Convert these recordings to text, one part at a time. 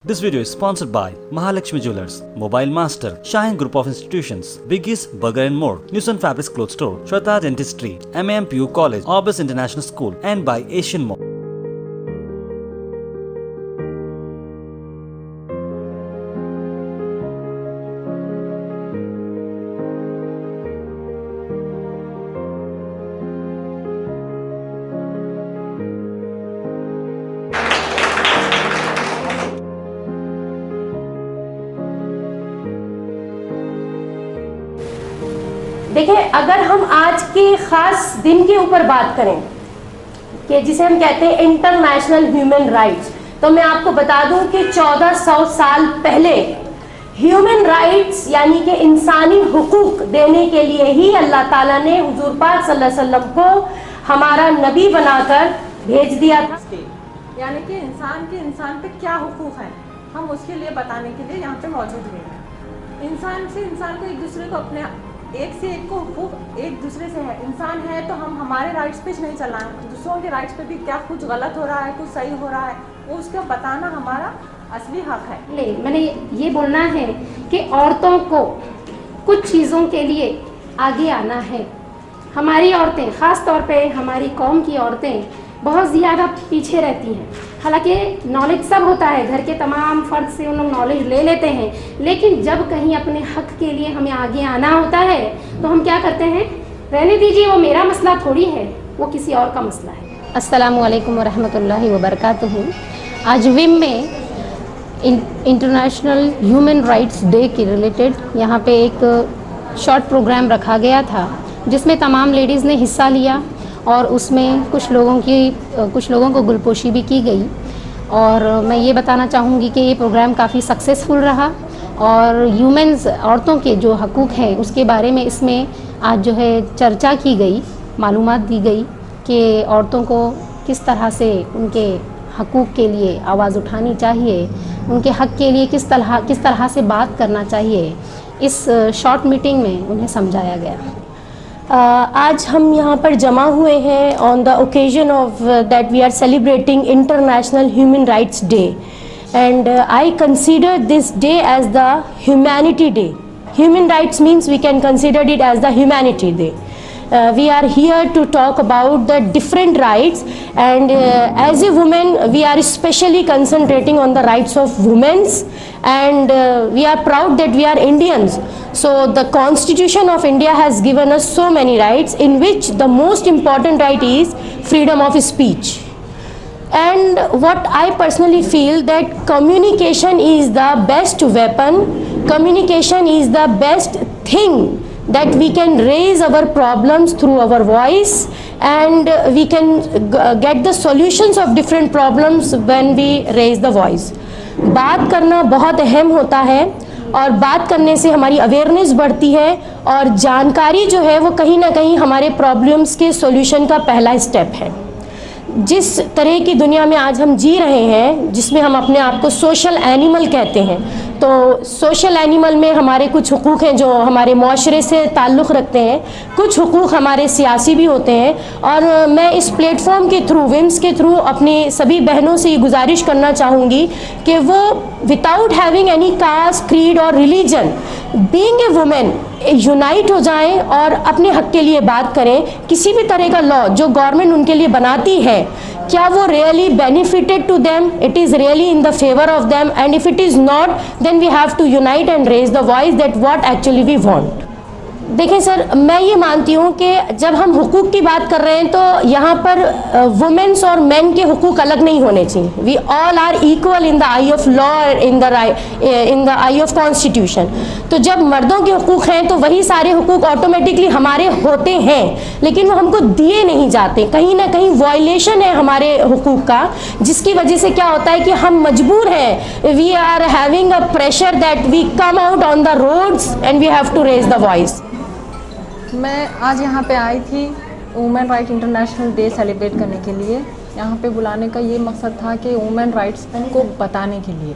This video is sponsored by Mahalakshmi Jewelers, Mobile Master, Shine Group of Institutions, Biggie's Burger and More, Newson Fabrics Clothes Store, Shweta Dentistry, MAMPU College, Orbis International School, and by Asian Mall. देखिए, अगर हम आज के खास दिन के ऊपर बात करें कि जिसे हम कहते हैं इंटरनेशनल ह्यूमन राइट्स, तो मैं आपको बता दूं कि 1400 साल पहले ह्यूमन राइट्स यानी कि इंसानी हुकूक देने के लिए ही अल्लाह ताला ने हुजूर पाक सल्लल्लाहु अलैहि वसल्लम को हमारा नबी बनाकर भेज दिया था। यानी कि इंसान पे क्या हुकूक है, हम उसके लिए बताने के लिए यहाँ पे मौजूद हैं। इंसान से इंसान को एक दूसरे को अपने एक से एक को हुकूक एक दूसरे से है। इंसान है तो हम हमारे राइट्स पे नहीं चलाएं, दूसरों के राइट्स पे भी क्या कुछ गलत हो रहा है, कुछ सही हो रहा है, वो उसका बताना हमारा असली हक है। मैंने ये बोलना है कि औरतों को कुछ चीज़ों के लिए आगे आना है। हमारी औरतें, ख़ास तौर पे हमारी कौम की औरतें बहुत ज़्यादा पीछे रहती हैं। हालांकि नॉलेज सब होता है, घर के तमाम फ़र्द से उन लोग नॉलेज ले लेते हैं, लेकिन जब कहीं अपने हक के लिए हमें आगे आना होता है तो हम क्या करते हैं, रहने दीजिए, वो मेरा मसला थोड़ी है, वो किसी और का मसला है। अस्सलामु अलैकुम वरहमतुल्लाहि वबरकातुहू। आज विम में इंटरनेशनल ह्यूमन राइट्स डे के रिलेटेड यहाँ पे एक शॉर्ट प्रोग्राम रखा गया था जिसमें तमाम लेडीज़ ने हिस्सा लिया और उसमें कुछ लोगों को गुलपोशी भी की गई। और मैं ये बताना चाहूँगी कि ये प्रोग्राम काफ़ी सक्सेसफुल रहा और ह्यूमन्स, औरतों के जो हकूक़ हैं उसके बारे में इसमें आज जो है चर्चा की गई, मालूमात दी गई कि औरतों को किस तरह से उनके हकूक़ के लिए आवाज़ उठानी चाहिए, उनके हक़ के लिए किस तरह से बात करना चाहिए। इस शॉर्ट मीटिंग में उन्हें समझाया गया। आज हम यहाँ पर जमा हुए हैं on the occasion of that we are celebrating international human rights day, and I consider this day as the humanity day. Human rights means we can consider it as the humanity day. We are here to talk about the different rights, and as a woman we are especially concentrating on the rights of women, and we are proud that we are Indians. So the Constitution of India has given us so many rights, in which the most important right is freedom of speech. And what I personally feel that communication is the best weapon, communication is the best thing that we can raise our problems through our voice, and we can get the solutions of different problems when we raise the voice. बात करना बहुत अहम होता है और बात करने से हमारी अवेयरनेस बढ़ती है और जानकारी जो है वो कहीं ना कहीं हमारे प्रॉब्लम्स के सॉल्यूशन का पहला स्टेप है। जिस तरह की दुनिया में आज हम जी रहे हैं, जिसमें हम अपने आप को सोशल एनिमल कहते हैं, तो सोशल एनिमल में हमारे कुछ हुकूक हैं जो हमारे माशरे से ताल्लुक़ रखते हैं, कुछ हुकूक हमारे सियासी भी होते हैं। और मैं इस प्लेटफॉर्म के थ्रू, विम्स के थ्रू अपनी सभी बहनों से ये गुजारिश करना चाहूँगी कि वो without having any caste, creed और religion, being a women, unite हो जाएं और अपने हक के लिए बात करें। किसी भी तरह का लॉ जो गवर्नमेंट उनके लिए बनाती है, क्या वो really benefited to them, it is really in the favour of them, and if it is not, then we have to unite and raise the voice that what actually we want. देखें sir, मैं ये मानती हूँ कि जब हम हुकूक की बात कर रहे हैं तो यहाँ पर वुमेन्स और मेन के हुकूक अलग नहीं होने चाहिए। We all are equal in the eye of law, in the eye of constitution. तो जब मर्दों के हुकूक हैं तो वही सारे हुकूक ऑटोमेटिकली हमारे होते हैं, लेकिन वो हमको दिए नहीं जाते। कहीं ना कहीं वायलेशन है हमारे हुकूक का, जिसकी वजह से क्या होता है कि हम मजबूर हैं, we are having a pressure that we come out on the roads and we have to raise the voice. मैं आज यहाँ पे आई थी women right international day celebrate करने के लिए। यहाँ पे बुलाने का ये मकसद था कि वुमेन राइट्स को बताने के लिए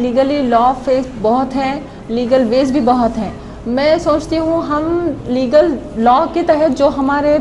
लीगली लॉ फेस बहुत हैं, लीगल वेज भी बहुत हैं। मैं सोचती हूँ हम लीगल लॉ के तहत जो हमारे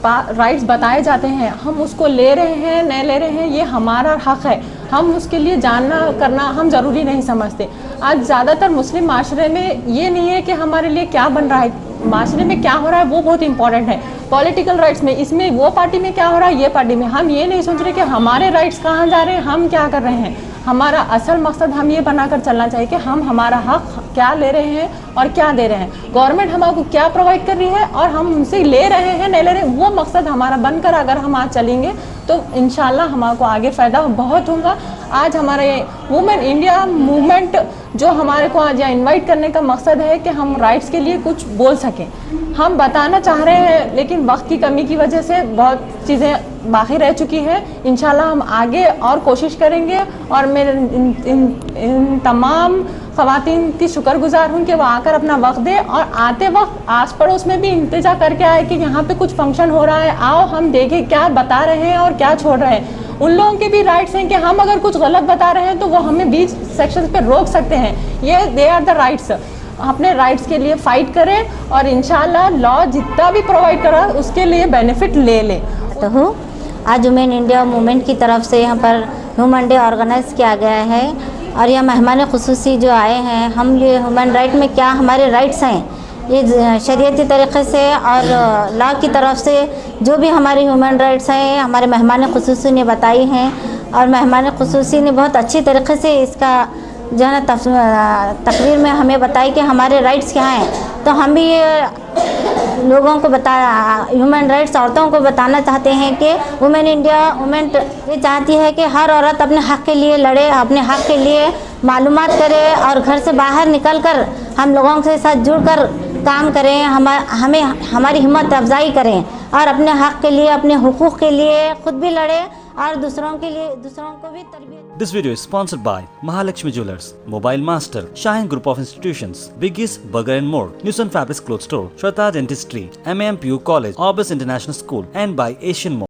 राइट्स बताए जाते हैं, हम उसको ले रहे हैं नहीं ले रहे हैं, ये हमारा हक है। हम उसके लिए जानना करना हम ज़रूरी नहीं समझते। आज ज़्यादातर मुस्लिम माशरे में ये नहीं है कि हमारे लिए क्या बन रहा है, माशरे में क्या हो रहा है वो बहुत इंपॉर्टेंट है। पॉलिटिकल राइट्स में, इसमें वो पार्टी में क्या हो रहा है, ये पार्टी में, हम ये नहीं सोच रहे कि हमारे राइट्स कहाँ जा रहे हैं, हम क्या कर रहे हैं। हमारा असल मकसद हम ये बनाकर चलना चाहिए कि हम हमारा हक क्या ले रहे हैं और क्या दे रहे हैं, गवर्नमेंट हमको क्या प्रोवाइड कर रही है और हम उनसे ले रहे हैं नहीं ले रहे हैं, वो मकसद हमारा बनकर अगर हम आज चलेंगे तो इंशाल्लाह हमको आगे फ़ायदा बहुत होगा। आज हमारे वुमेन इंडिया मूवमेंट जो हमारे को आज यहाँ इन्वाइट करने का मकसद है कि हम राइट्स के लिए कुछ बोल सकें। हम बताना चाह रहे हैं लेकिन वक्त की कमी की वजह से बहुत चीज़ें बाकी रह चुकी हैं। इंशाल्लाह हम आगे और कोशिश करेंगे और मेरे इन तमाम ख़वातीन की शुक्रगुजार हूँ कि वो आकर अपना वक्त दे और आते वक्त आस पड़ोस में भी इंतजा करके आए कि यहाँ पे कुछ फंक्शन हो रहा है, आओ हम देखें क्या बता रहे हैं और क्या छोड़ रहे हैं। उन लोगों के भी राइट्स हैं कि हम अगर कुछ गलत बता रहे हैं तो वो हमें बीच सेक्शंस पे रोक सकते हैं, ये दे आर द राइट्स। अपने राइट्स के लिए फ़ाइट करें और इंशाल्लाह लॉ जितना भी प्रोवाइड करा उसके लिए बेनिफिट ले लें। तो हूँ आज वुमेन इंडिया मूवमेंट की तरफ से यहाँ पर ह्यूमन डे ऑर्गेनाइज किया गया है और यह मेहमान खुसूसी जो आए हैं, हम ये ह्यूमन राइट में क्या हमारे राइट्स हैं, ये शरीयती तरीक़े से और लॉ की तरफ से जो भी हमारे ह्यूमन राइट्स हैं हमारे मेहमान खुसूसी ने बताई हैं और मेहमान खुसूसी ने बहुत अच्छी तरीक़े से इसका जो है ना तकरीर में हमें बताई कि हमारे राइट्स क्या हैं। तो हम भी ये लोगों को ह्यूमन राइट्स औरतों को बताना चाहते हैं कि वुमेन इंडिया मूवमेंट ये चाहती है कि हर औरत अपने हक़ के लिए लड़े, अपने हक़ के लिए मालूमात करे और घर से बाहर निकल कर हम लोगों के साथ जुड़कर काम करें, हमें हमारी हिम्मत अफजाई करें और अपने हक़ के लिए, अपने हुकूक़ के लिए खुद भी लड़े और दूसरों को भी तरबियत। This video is sponsored by Mahalakshmi Jewelers, Mobile Master, Shine Group of Institutions, Biggie's Burger and More, Nusan Fabrics Clothes Store, Shweta Dentistry, MAMPU College, Orbis International School, and by Asian Mall.